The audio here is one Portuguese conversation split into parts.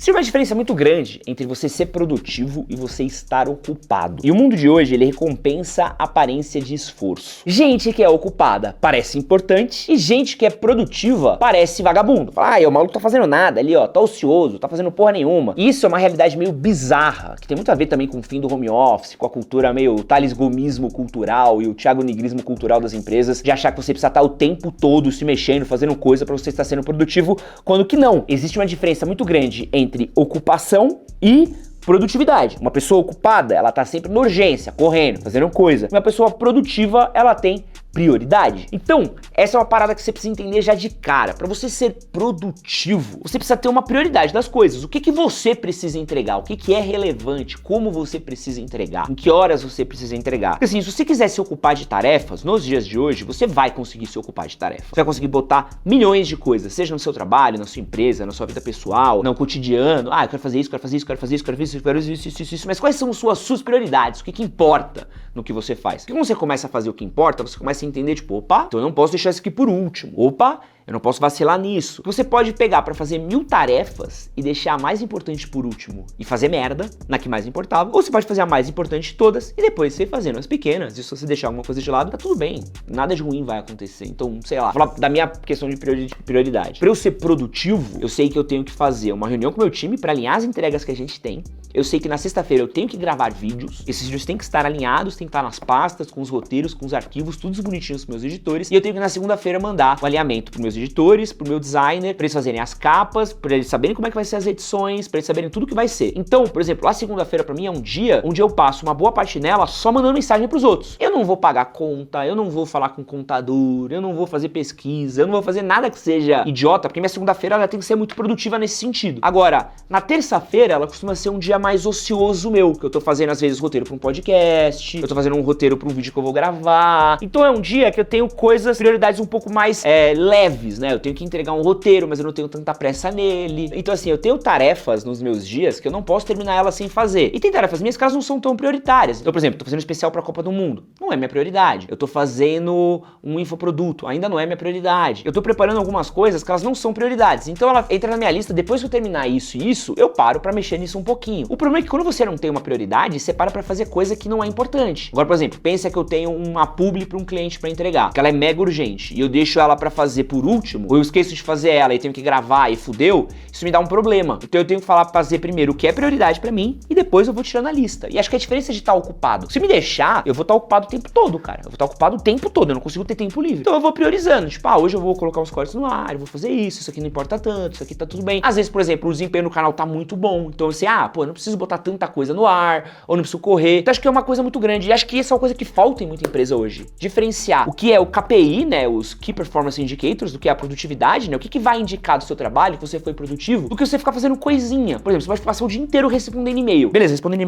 Existe uma diferença muito grande entre você ser produtivo e você estar ocupado. E o mundo de hoje, ele recompensa a aparência de esforço. Gente que é ocupada parece importante e gente que é produtiva parece vagabundo. Fala, o maluco tá fazendo nada ali, ó, tá ocioso, tá fazendo porra nenhuma. E isso é uma realidade meio bizarra, que tem muito a ver também com o fim do home office, com a cultura meio Thales Gomismo cultural e o Thiago Nigrismo cultural das empresas, de achar que você precisa estar o tempo todo se mexendo, fazendo coisa pra você estar sendo produtivo, quando que não. Existe uma diferença muito grande entre ocupação e produtividade. Uma pessoa ocupada, ela tá sempre na urgência, correndo, fazendo coisa. Uma pessoa produtiva, ela tem prioridade. Então, essa é uma parada que você precisa entender já de cara. Para você ser produtivo, você precisa ter uma prioridade das coisas. O que que você precisa entregar? O que que é relevante? Como você precisa entregar? Em que horas você precisa entregar? Porque assim, se você quiser se ocupar de tarefas, nos dias de hoje, você vai conseguir se ocupar de tarefas. Você vai conseguir botar milhões de coisas, seja no seu trabalho, na sua empresa, na sua vida pessoal, no cotidiano. Eu quero fazer isso, quero fazer isso, quero fazer isso, quero fazer isso, quero isso. Mas quais são suas prioridades? O que que importa no que você faz? Porque quando você começa a fazer o que importa, você começa a entender, tipo, opa, então eu não posso deixar isso aqui por último. Opa, eu não posso vacilar nisso. Você pode pegar pra fazer 1000 tarefas e deixar a mais importante por último e fazer merda na que mais importava. Ou você pode fazer a mais importante de todas e depois você ir fazendo as pequenas. E se você deixar alguma coisa de lado, tá tudo bem. Nada de ruim vai acontecer. Então, sei lá, vou falar da minha questão de prioridade. Pra eu ser produtivo, eu sei que eu tenho que fazer uma reunião com o meu time pra alinhar as entregas que a gente tem. Eu sei que na sexta-feira eu tenho que gravar vídeos. Esses vídeos têm que estar alinhados, têm que estar nas pastas, com os roteiros, com os arquivos, todos bonitinhos pros meus editores. E eu tenho que na segunda-feira mandar o alinhamento pros meus editores, pro meu designer, pra eles fazerem as capas, pra eles saberem como é que vai ser as edições, pra eles saberem tudo que vai ser. Então, por exemplo, a segunda-feira pra mim é um dia onde eu passo uma boa parte nela só mandando mensagem pros outros. Eu não vou pagar conta, eu não vou falar com o contador, eu não vou fazer pesquisa, eu não vou fazer nada que seja idiota, porque minha segunda-feira ela tem que ser muito produtiva nesse sentido. Agora, na terça-feira ela costuma ser um dia mais ocioso meu, que eu tô fazendo às vezes roteiro pra um podcast, eu tô fazendo um roteiro pra um vídeo que eu vou gravar. Então é um dia que eu tenho prioridades um pouco mais leves, né? Eu tenho que entregar um roteiro, mas eu não tenho tanta pressa nele. Então assim, eu tenho tarefas nos meus dias que eu não posso terminar elas sem fazer. E tem tarefas minhas que elas não são tão prioritárias. Então, por exemplo, tô fazendo um especial pra Copa do Mundo. Não é minha prioridade. Eu tô fazendo um infoproduto. Ainda não é minha prioridade. Eu tô preparando algumas coisas que elas não são prioridades. Então ela entra na minha lista, depois que eu terminar isso e isso, eu paro pra mexer nisso um pouquinho. O problema é que quando você não tem uma prioridade, você para pra fazer coisa que não é importante. Agora, por exemplo, pensa que eu tenho uma publi pra um cliente pra entregar, que ela é mega urgente, e eu deixo ela pra fazer por último, ou eu esqueço de fazer ela e tenho que gravar e fudeu, isso me dá um problema. Então eu tenho que fazer primeiro o que é prioridade pra mim, e depois eu vou tirando a lista. E acho que a diferença de estar ocupado, se me deixar, eu vou estar ocupado o tempo todo, cara. Eu vou estar ocupado o tempo todo, eu não consigo ter tempo livre. Então eu vou priorizando, tipo, hoje eu vou colocar uns cortes no ar, eu vou fazer isso aqui não importa tanto, isso aqui tá tudo bem. Às vezes, por exemplo, o desempenho no canal tá muito bom, então eu sei, eu não preciso botar tanta coisa no ar, ou não preciso correr. Então acho que é uma coisa muito grande, e acho que essa é uma coisa que falta em muita empresa hoje. Diferenciar o que é o KPI, né, os Key Performance Indicators, do que é a produtividade, né, o que vai indicar do seu trabalho, que você foi produtivo, do que você ficar fazendo coisinha. Por exemplo, você pode passar o dia inteiro respondendo e-mail. Beleza, respondendo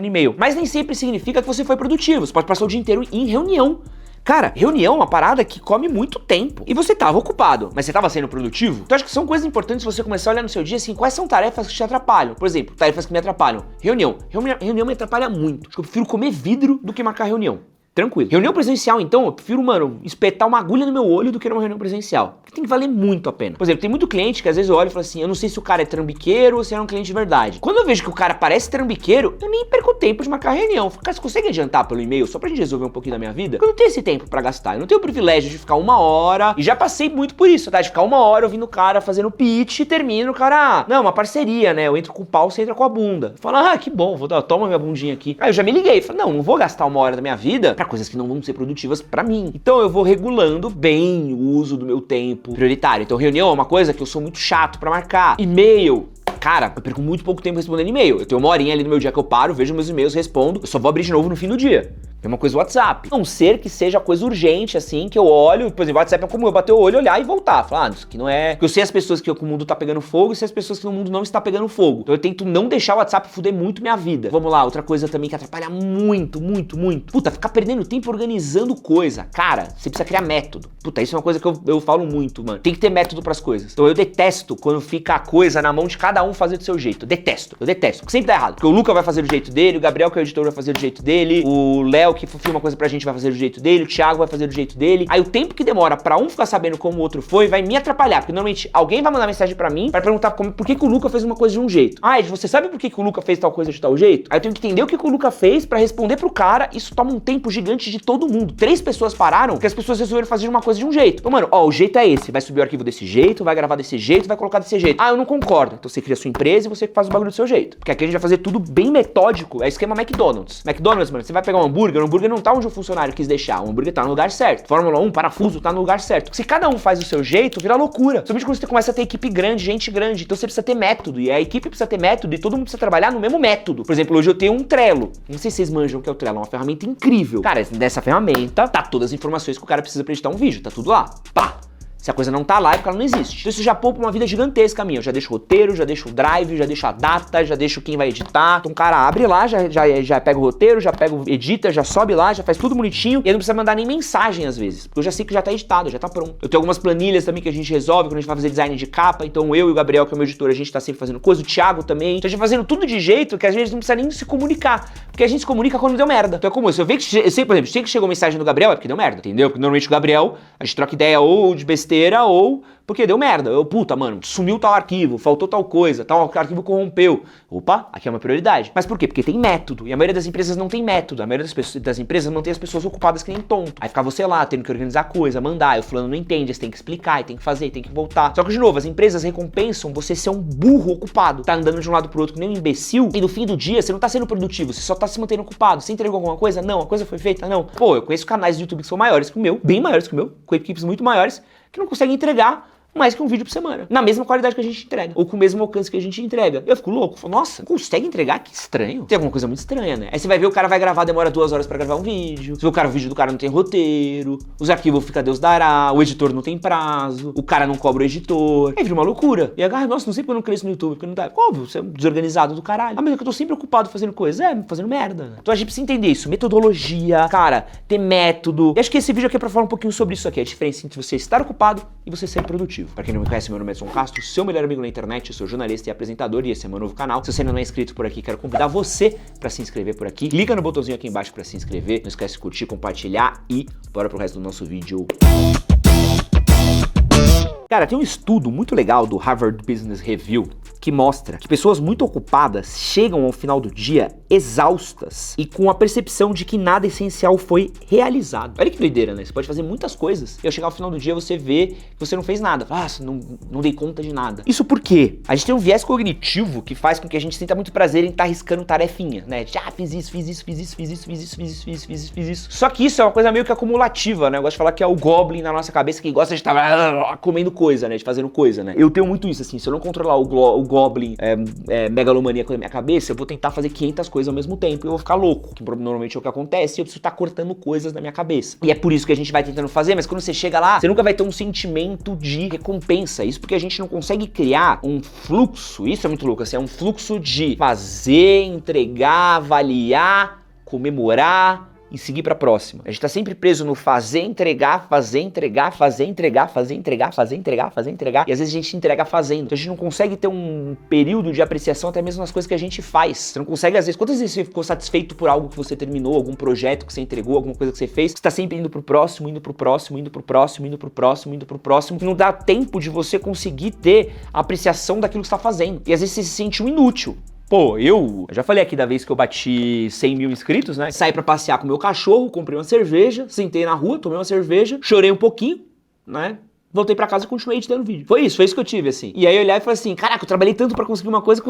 e-mail. Mas nem sempre significa que você foi produtivo. Você pode passar o dia inteiro em reunião. Cara, reunião é uma parada que come muito tempo. E você tava ocupado, mas você tava sendo produtivo? Então acho que são coisas importantes você começar a olhar no seu dia, assim, quais são tarefas que te atrapalham. Por exemplo, tarefas que me atrapalham. Reunião me atrapalha muito. Acho que eu prefiro comer vidro do que marcar reunião. Tranquilo. Reunião presencial, então, eu prefiro, espetar uma agulha no meu olho do que numa reunião presencial. Porque tem que valer muito a pena. Por exemplo, tem muito cliente que às vezes eu olho e falo assim, eu não sei se o cara é trambiqueiro ou se é um cliente de verdade. Quando eu vejo que o cara parece trambiqueiro, eu nem perco tempo de marcar reunião. Cara, você consegue adiantar pelo e-mail só pra gente resolver um pouquinho da minha vida? Porque eu não tenho esse tempo pra gastar. Eu não tenho o privilégio de ficar 1 hora, e já passei muito por isso, tá? De ficar 1 hora ouvindo o cara fazendo pitch e termina o cara, não, uma parceria, né? Eu entro com o pau, você entra com a bunda. Fala, que bom, toma minha bundinha aqui. Aí eu já me liguei, falei, não vou gastar 1 hora da minha vida pra coisas que não vão ser produtivas pra mim. Então eu vou regulando bem o uso do meu tempo prioritário. Então reunião é uma coisa que eu sou muito chato pra marcar. E-mail, cara, eu perco muito pouco tempo respondendo e-mail. Eu tenho 1 horinha ali no meu dia que eu paro, vejo meus e-mails, respondo. Eu só vou abrir de novo no fim do dia. É uma coisa WhatsApp. A não ser que seja coisa urgente, assim, que eu olho, por exemplo, WhatsApp é como eu bater o olho, olhar e voltar. Falar, isso aqui não é... Porque eu sei as pessoas que o mundo tá pegando fogo e sei as pessoas que o mundo não está pegando fogo. Então eu tento não deixar o WhatsApp fuder muito minha vida. Vamos lá, outra coisa também que atrapalha muito. Puta, ficar perdendo tempo organizando coisa. Cara, você precisa criar método. Puta, isso é uma coisa que eu falo muito, mano. Tem que ter método pras coisas. Então eu detesto quando fica a coisa na mão de cada um fazer do seu jeito. Eu detesto. Porque sempre dá errado. Porque o Luca vai fazer do jeito dele, o Gabriel, que é o editor, vai fazer do jeito dele, o Léo, que filma coisa pra gente vai fazer do jeito dele, o Thiago vai fazer do jeito dele. Aí o tempo que demora pra um ficar sabendo como o outro foi, vai me atrapalhar, porque normalmente alguém vai mandar mensagem pra mim pra perguntar por que o Luca fez uma coisa de um jeito. Ah, Ed, você sabe por que o Luca fez tal coisa de tal jeito? Aí eu tenho que entender o que o Luca fez pra responder pro cara. Isso toma um tempo gigante de todo mundo. 3 pessoas pararam porque as pessoas resolveram fazer uma coisa de um jeito. Então, mano, ó, o jeito é esse. Vai subir o arquivo desse jeito, vai gravar desse jeito, vai colocar desse jeito. Ah, eu não concordo. Então você cria a sua empresa e você faz o bagulho do seu jeito. Porque aqui a gente vai fazer tudo bem metódico. É esquema McDonald's. McDonald's, mano, você vai pegar um hambúrguer, o hambúrguer não tá onde o funcionário quis deixar. O hambúrguer tá no lugar certo. Fórmula 1, parafuso, tá no lugar certo. Se cada um faz o seu jeito, vira loucura. Somente quando você começa a ter equipe grande, gente grande. Então você precisa ter método. E a equipe precisa ter método e todo mundo precisa trabalhar no mesmo método. Por exemplo, hoje eu tenho um Trello. Não sei se vocês manjam o que é o Trello. É uma ferramenta incrível. Cara, nessa ferramenta tá todas as informações que o cara precisa pra editar um vídeo. Tá tudo lá. Pá! Se a coisa não tá lá, é porque ela não existe. Então isso já poupa uma vida gigantesca minha. Eu já deixo o roteiro, já deixo o drive, já deixo a data, já deixo quem vai editar. Então o cara abre lá, já pega o roteiro, já pega, edita, já sobe lá, já faz tudo bonitinho. E aí não precisa mandar nem mensagem às vezes. Porque eu já sei que já tá editado, já tá pronto. Eu tenho algumas planilhas também que a gente resolve quando a gente vai fazer design de capa. Então eu e o Gabriel, que é o meu editor, a gente tá sempre fazendo coisa. O Thiago também. Então a gente tá fazendo tudo de jeito que às vezes não precisa nem se comunicar. Porque a gente se comunica quando deu merda. Então é como se eu ver que, eu sei, por exemplo, se que chegou mensagem do Gabriel, é porque deu merda, entendeu? Porque normalmente o Gabriel, a gente troca ideia ou de besteira ou porque deu merda. Puta, mano, sumiu tal arquivo, faltou tal coisa, tal arquivo corrompeu. Opa, aqui é uma prioridade. Mas por quê? Porque tem método. E a maioria das empresas não tem método. A maioria das empresas mantém as pessoas ocupadas que nem tonto. Aí fica você lá, tendo que organizar coisa, mandar. E o fulano não entende, você tem que explicar, e tem que fazer, tem que voltar. Só que, de novo, as empresas recompensam você ser um burro ocupado. Tá andando de um lado pro outro que nem um imbecil. E no fim do dia, você não tá sendo produtivo, você só tá se mantendo ocupado. Você entregou alguma coisa? Não. A coisa foi feita? Não. Pô, eu conheço canais do YouTube que são maiores que o meu, bem maiores que o meu, com equipes muito maiores, que não conseguem entregar mais que um vídeo por semana, na mesma qualidade que a gente entrega, ou com o mesmo alcance que a gente entrega. Eu fico louco, falo, nossa, consegue entregar? Que estranho. Tem alguma coisa muito estranha, né? Aí você vai ver o cara vai gravar, demora 2 horas pra gravar um vídeo, você vê o vídeo do cara não tem roteiro, os arquivos fica Deus dará, o editor não tem prazo, o cara não cobra o editor, aí vira uma loucura. E aí, nossa, não sei porque eu não cresço no YouTube, porque não dá. Óbvio, você é um desorganizado do caralho. Ah, mas é que eu tô sempre ocupado fazendo coisa. Fazendo merda. Então a gente precisa entender isso, metodologia, cara, ter método. E acho que esse vídeo aqui é pra falar um pouquinho sobre isso aqui, a diferença entre você estar ocupado e você ser produtivo. Pra quem não me conhece, meu nome é Edson Castro, seu melhor amigo na internet, eu sou jornalista e apresentador e esse é meu novo canal. Se você ainda não é inscrito por aqui, quero convidar você pra se inscrever por aqui. Clica no botãozinho aqui embaixo pra se inscrever, não esquece de curtir, compartilhar e bora pro resto do nosso vídeo. Cara, tem um estudo muito legal do Harvard Business Review que mostra que pessoas muito ocupadas chegam ao final do dia exaustas e com a percepção de que nada essencial foi realizado. Olha que doideira, né? Você pode fazer muitas coisas e ao chegar ao final do dia você vê que você não fez nada. Nossa, não dei conta de nada. Isso porque a gente tem um viés cognitivo que faz com que a gente sinta muito prazer em estar arriscando tarefinha, né? Fiz isso. Só que isso é uma coisa meio que acumulativa, né? Eu gosto de falar que é o Goblin na nossa cabeça que gosta de estar comendo coisa, né? De fazendo coisa, né? Eu tenho muito isso, assim, se eu não controlar o Goblin megalomaníaco na minha cabeça, eu vou tentar fazer 500 coisas ao mesmo tempo e eu vou ficar louco, que normalmente é o que acontece, e eu preciso estar cortando coisas na minha cabeça. E é por isso que a gente vai tentando fazer, mas quando você chega lá, você nunca vai ter um sentimento de recompensa. Isso porque a gente não consegue criar um fluxo, isso é muito louco, assim, é um fluxo de fazer, entregar, avaliar, comemorar e seguir pra próxima. A gente tá sempre preso no fazer, entregar, fazer, entregar, fazer, entregar, fazer, entregar, fazer, entregar, fazer, entregar. E às vezes a gente entrega fazendo. Então a gente não consegue ter um período de apreciação até mesmo nas coisas que a gente faz. Você não consegue, às vezes, quantas vezes você ficou satisfeito por algo que você terminou, algum projeto que você entregou, alguma coisa que você fez? Você tá sempre indo pro próximo, indo pro próximo, indo pro próximo, indo pro próximo, indo pro próximo. Não dá tempo de você conseguir ter a apreciação daquilo que você tá fazendo. E às vezes você se sente um inútil. Pô, eu já falei aqui da vez que eu bati 100 mil inscritos, né? Saí pra passear com meu cachorro, comprei uma cerveja, sentei na rua, tomei uma cerveja, chorei um pouquinho, né? Voltei pra casa e continuei editando vídeo. Foi isso que eu tive, assim. E aí eu olhei e falei assim, caraca, eu trabalhei tanto pra conseguir uma coisa,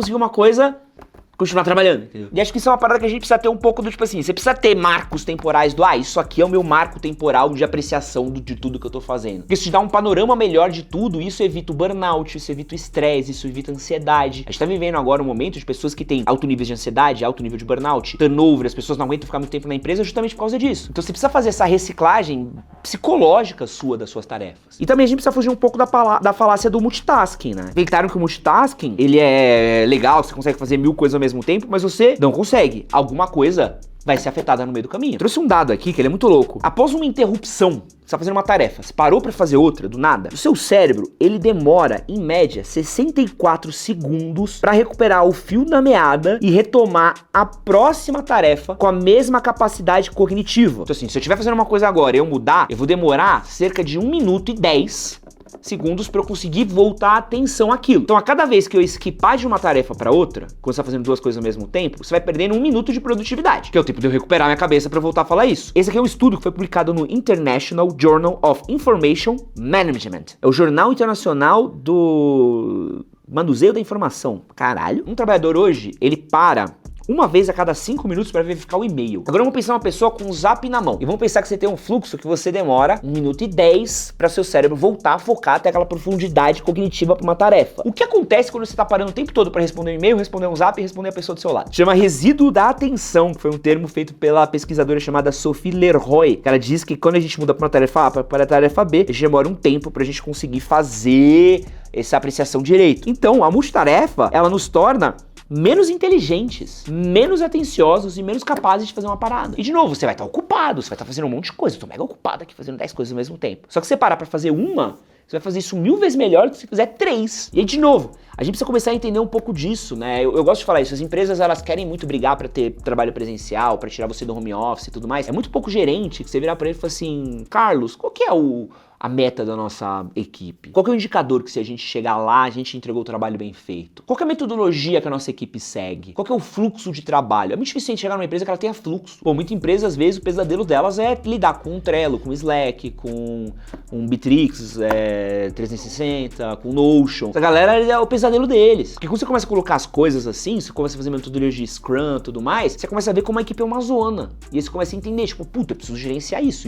continuar trabalhando, entendeu? E acho que isso é uma parada que a gente precisa ter um pouco do tipo assim, você precisa ter marcos temporais do, isso aqui é o meu marco temporal de apreciação de tudo que eu tô fazendo. Porque isso te dá um panorama melhor de tudo, isso evita o burnout, isso evita o estresse, isso evita a ansiedade. A gente tá vivendo agora um momento de pessoas que têm alto nível de ansiedade, alto nível de burnout, turnover, as pessoas não aguentam ficar muito tempo na empresa justamente por causa disso. Então você precisa fazer essa reciclagem psicológica sua das suas tarefas. E também a gente precisa fugir um pouco da falácia do multitasking, né? Claro que o multitasking, ele é legal, você consegue fazer 1000 coisas ao mesmo mesmo tempo, mas você não consegue. Alguma coisa vai ser afetada no meio do caminho. Trouxe um dado aqui que ele é muito louco. Após uma interrupção, você tá fazendo uma tarefa, você parou pra fazer outra, do nada, o seu cérebro, ele demora, em média, 64 segundos pra recuperar o fio da meada e retomar a próxima tarefa com a mesma capacidade cognitiva. Então assim, se eu estiver fazendo uma coisa agora e eu mudar, eu vou demorar cerca de 1 minuto e 10 segundos para eu conseguir voltar a atenção àquilo. Então, a cada vez que eu esquipar de uma tarefa para outra, quando você tá fazendo duas coisas ao mesmo tempo, você vai perdendo 1 minuto de produtividade, que é o tempo de eu recuperar minha cabeça para voltar a falar isso. Esse aqui é um estudo que foi publicado no International Journal of Information Management. É o jornal internacional do manuseio da informação. Caralho. Um trabalhador hoje, ele para uma vez a cada 5 minutos para verificar o e-mail. Agora vamos pensar uma pessoa com um zap na mão. E vamos pensar que você tem um fluxo que você demora 1 minuto e 10 para seu cérebro voltar a focar até aquela profundidade cognitiva para uma tarefa. O que acontece quando você tá parando o tempo todo para responder um e-mail, responder um zap e responder a pessoa do seu lado? Chama resíduo da atenção, que foi um termo feito pela pesquisadora chamada Sophie Leroy. Ela diz que quando a gente muda para uma tarefa A para a tarefa B, a gente demora um tempo pra gente conseguir fazer essa apreciação direito. Então, a multitarefa, ela nos torna menos inteligentes, menos atenciosos e menos capazes de fazer uma parada. E de novo, você vai estar ocupado, você vai estar fazendo um monte de coisa. Eu tô mega ocupado aqui fazendo 10 coisas ao mesmo tempo. Só que você parar pra fazer uma, você vai fazer isso 1000 vezes melhor do que se fizer 3. E aí, de novo, a gente precisa começar a entender um pouco disso, né? Eu gosto de falar isso, as empresas, elas querem muito brigar pra ter trabalho presencial, pra tirar você do home office e tudo mais. É muito pouco gerente que você virar pra ele e falar assim, Carlos, qual que é a meta da nossa equipe? Qual que é o indicador que se a gente chegar lá, a gente entregou o trabalho bem feito? Qual que é a metodologia que a nossa equipe segue? Qual que é o fluxo de trabalho? É muito difícil a gente chegar numa empresa que ela tenha fluxo. Pô, muita empresa, às vezes, o pesadelo delas é lidar com um Trello, com um Slack, com um Bitrix 360, com Notion. Essa galera é o pesadelo deles. Porque quando você começa a colocar as coisas assim, você começa a fazer metodologia de Scrum e tudo mais, você começa a ver como a equipe é uma zona. E aí você começa a entender, tipo, puta, eu preciso gerenciar isso.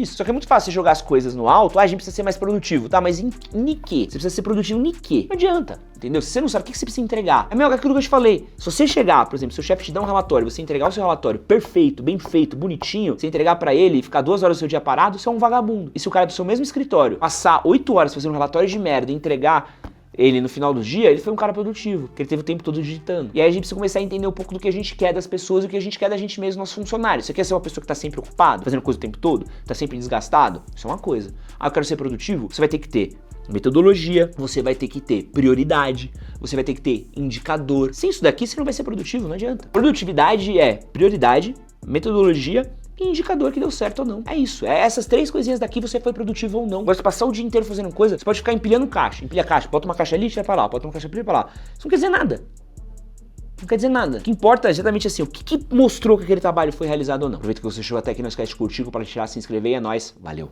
Só que é muito fácil você jogar as coisas no alto, a gente precisa ser mais produtivo, tá? Mas em quê? Você precisa ser produtivo em quê? Não adianta, entendeu? Se você não sabe o que você precisa entregar, é aquilo que eu te falei. Se você chegar, por exemplo, seu chefe te dá um relatório, você entregar o seu relatório perfeito, bem feito, bonitinho, você entregar pra ele e ficar 2 horas do seu dia parado, você é um vagabundo. E se o cara do seu mesmo escritório passar 8 horas fazendo um relatório de merda e entregar ele no final do dia, ele foi um cara produtivo, porque ele teve o tempo todo digitando. E aí a gente precisa começar a entender um pouco do que a gente quer das pessoas e o que a gente quer da gente mesmo, nossos funcionários. Você quer ser uma pessoa que tá sempre ocupado, fazendo coisa o tempo todo, tá sempre desgastado? Isso é uma coisa. Ah, eu quero ser produtivo? Você vai ter que ter metodologia, você vai ter que ter prioridade, você vai ter que ter indicador. Sem isso daqui, você não vai ser produtivo, não adianta. Produtividade é prioridade, metodologia e indicador que deu certo ou não. É isso. É essas 3 coisinhas daqui, você foi produtivo ou não. Agora, se passar o dia inteiro fazendo coisa, você pode ficar empilhando caixa. Empilha caixa, bota uma caixa ali, tira pra lá, bota uma caixa ali, pra lá. Isso não quer dizer nada. Não quer dizer nada. O que importa é exatamente assim, o que mostrou que aquele trabalho foi realizado ou não. Aproveita que você chegou até aqui, não esquece de curtir, compartilhar, se inscrever e é nóis. Valeu.